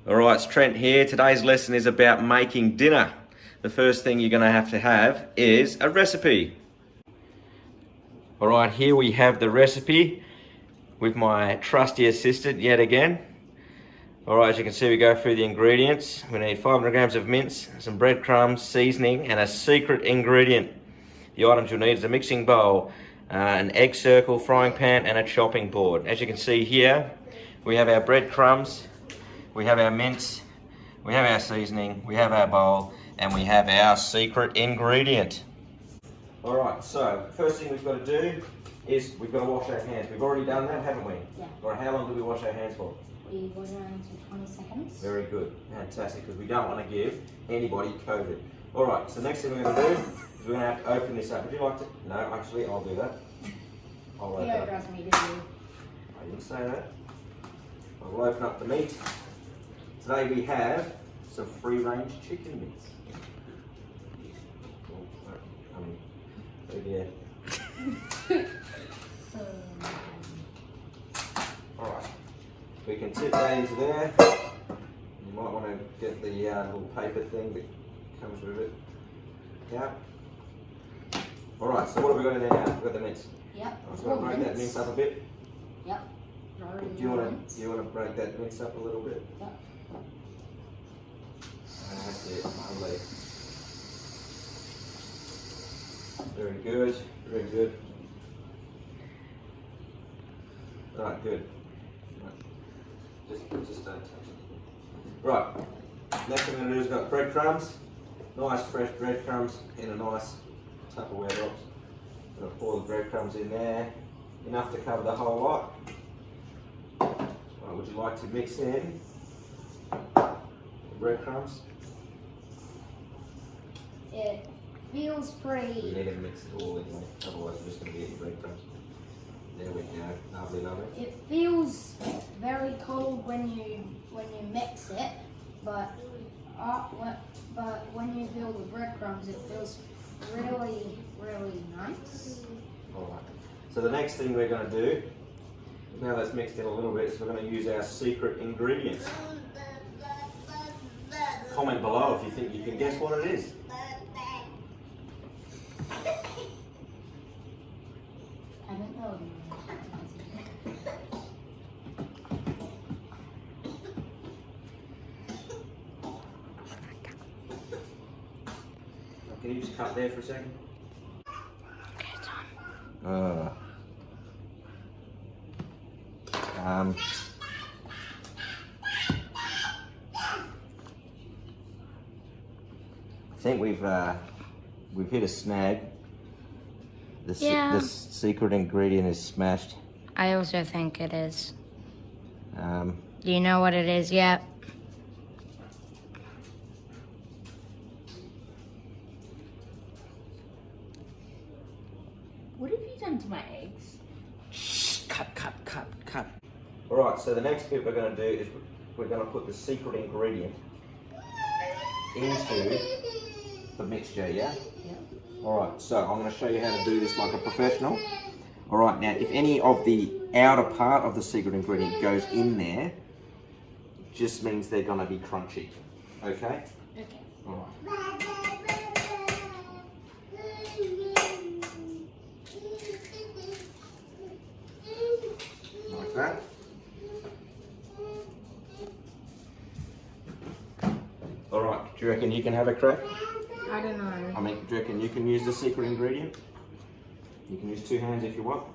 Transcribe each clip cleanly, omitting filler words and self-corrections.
Alright, it's Trent here. Today's lesson is about making dinner. The first thing you're going to have is a recipe. Alright, here we have the recipe with my trusty assistant yet again. Alright, as you can see, we go through the ingredients. We need 500 grams of mince, some breadcrumbs, seasoning, and a secret ingredient. The items you'll need is a mixing bowl, an egg circle, frying pan, and a chopping board. As you can see here, we have our breadcrumbs, we have our mince, we have our seasoning, we have our bowl, and we have our secret ingredient. Alright, so first thing we've got to do is we've got to wash our hands. We've already done that, haven't we? Yeah. Or how long do we wash our hands for? We wash our hands for 20 seconds. Very good, fantastic, because we don't want to give anybody COVID. Alright, so next thing we're going to do is we're going to have to open this up. Would you like to? No, actually, I'll do that. I'll open You don't it. trust me, do you? I didn't say that. I'll open up the meat. Today we have some free-range chicken mince. Alright, we can tip that into there. You might want to get the little paper thing that comes with it out. Alright, so what have we got in there now? We've got the mince. Yep. I'm just going to break that mince up a bit. Yep. Do you want to break that mince up a little bit? Yep. That's it, lovely. Very good, very good. Right, good. Right. Just don't touch it. Right, next thing I'm going to do is got breadcrumbs. Nice fresh breadcrumbs in a nice Tupperware box. I'm going to pour the breadcrumbs in there. Enough to cover the whole lot. Right, would you like to mix in the breadcrumbs? It feels You pretty. need to mix it all in there, otherwise we're just going to get your breadcrumbs. There we go, lovely, lovely. It feels very cold when you mix it, but when you feel the breadcrumbs, it feels really nice. Alright, so the next thing we're going to do, now that's mixed in a little bit, is we're going to use our secret ingredients. Comment below if you think you can guess what it is. I don't know. Can you just cut there for a second? I think we've hit a snag. Yeah. The secret ingredient is smashed. I also think it is. Um, Do you know what it is yet? What have you done to my eggs? Shh, cut. Alright, so the next bit we're going to do is we're going to put the secret ingredient into the mixture, yeah? Yep. Alright, so I'm going to show you how to do this like a professional. Alright, now if any of the outer part of the secret ingredient goes in there, it just means they're going to be crunchy. Okay? Okay. Alright. Like that. Alright, do you reckon you can have a crack? I don't know. I mean, do you reckon you can use the secret ingredient? You can use 2 hands if you want.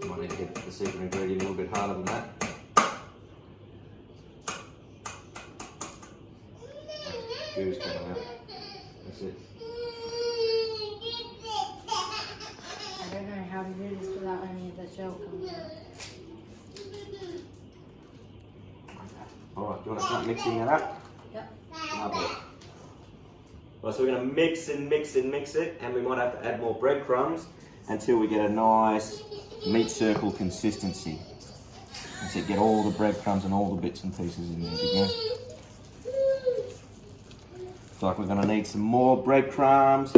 You might need to get the secret ingredient a little bit harder than that. Goo's coming out. That's it. I don't know how to do this without any of the shell coming out. Alright, do you want to start mixing that up? Yep. Lovely. Right, so we're going to mix it, and we might have to add more breadcrumbs until we get a nice meat circle consistency. That's it, get all the breadcrumbs and all the bits and pieces in there again. Looks like we're going to need some more breadcrumbs.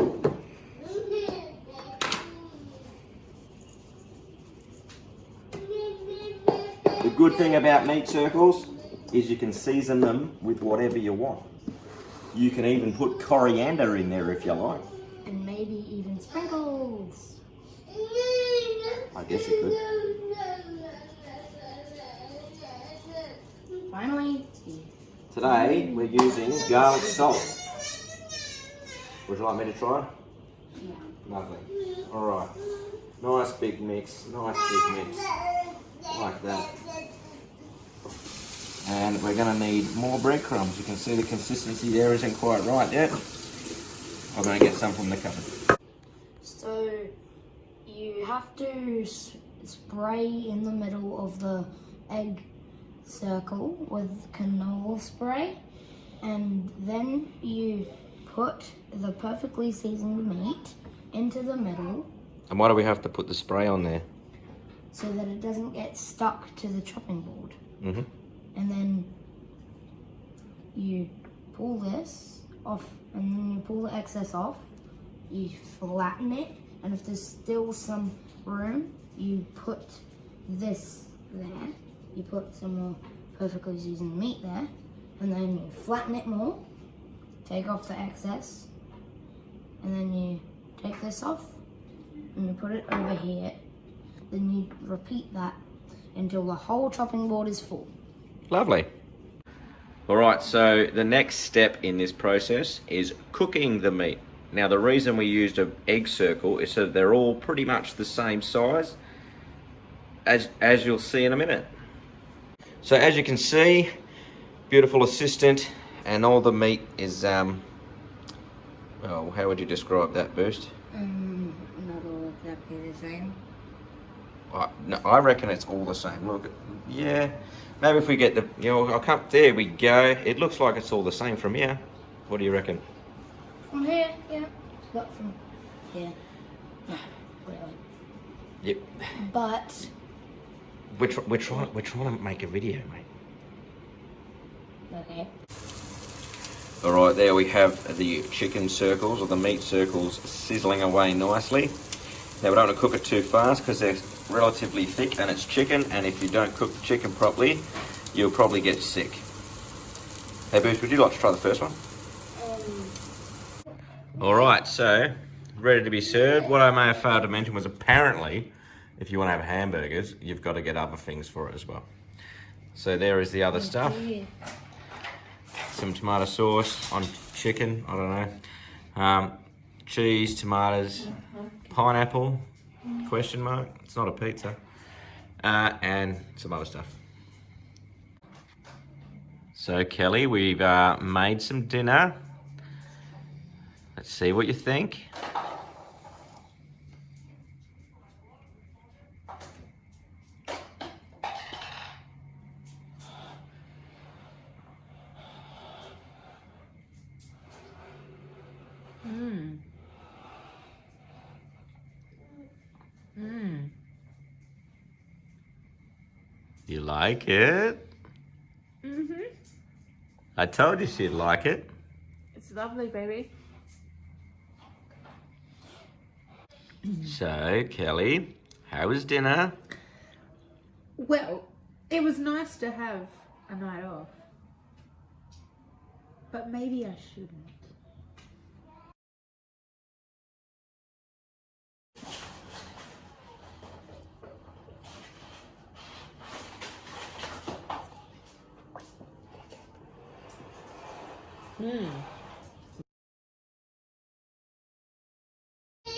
The good thing about meat circles is you can season them with whatever you want. You can even put coriander in there if you like. And maybe even sprinkles. I guess you could. Finally, Today we're using garlic salt. Would you like me to try? yeah. Lovely. Alright. Nice big mix. Nice big mix. Like that. And we're going to need more breadcrumbs. You can see the consistency there isn't quite right yet. I'm going to get some from the cupboard. So you have to spray in the middle of the egg circle with canola spray, and then you put the perfectly seasoned meat into the middle And why do we have to put the spray on there? so that it doesn't get stuck to the chopping board. Mm-hmm. And then you pull this off, and then you pull the excess off, you flatten it, and if there's still some room, you put this there, you put some more perfectly seasoned meat there, and then you flatten it more, take off the excess, and then you take this off, and you put it over here, then you repeat that until the whole chopping board is full. Lovely. Alright, so the next step in this process is cooking the meat. Now the reason we used an egg circle is so they're all pretty much the same size, as you'll see in a minute. So as you can see, beautiful assistant, and all the meat is, well, how would you describe that, Boost? Not all exactly the same. No, I reckon it's all the same. Look, yeah, maybe if we get the, I'll come, there we go. It looks like it's all the same from here. What do you reckon? From here, yeah. But from here, no, really. Yep. But We're trying to make a video, mate. okay. All right, there we have the chicken circles, or the meat circles, sizzling away nicely. Now we don't want to cook it too fast because they're relatively thick and it's chicken, and if you don't cook the chicken properly, you'll probably get sick. Hey Boost, would you like to try the first one? All right, so ready to be served. What I may have failed to mention was apparently, if you want to have hamburgers, you've got to get other things for it as well. So there is the other stuff. Some tomato sauce on chicken, I don't know. Cheese, tomatoes, pineapple, question mark, it's not a pizza, and some other stuff. So Kelly, we've made some dinner. Let's see what you think. You like it? Mm-hmm. I told you she'd like it. It's lovely, baby. So, Kelly, how was dinner? Well, it was nice to have a night off. But maybe I shouldn't.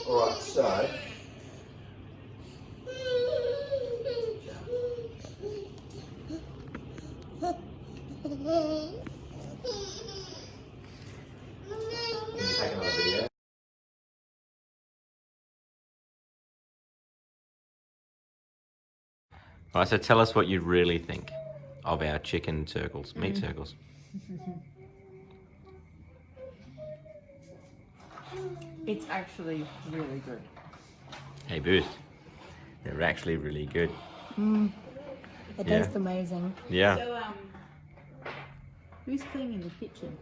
Alright, so... Take another video. Alright, so tell us what you really think of our chicken circles, meat circles. It's actually really good. Hey Boost, they're actually really good. It Yeah. tastes amazing. Yeah. So, who's cleaning the kitchen?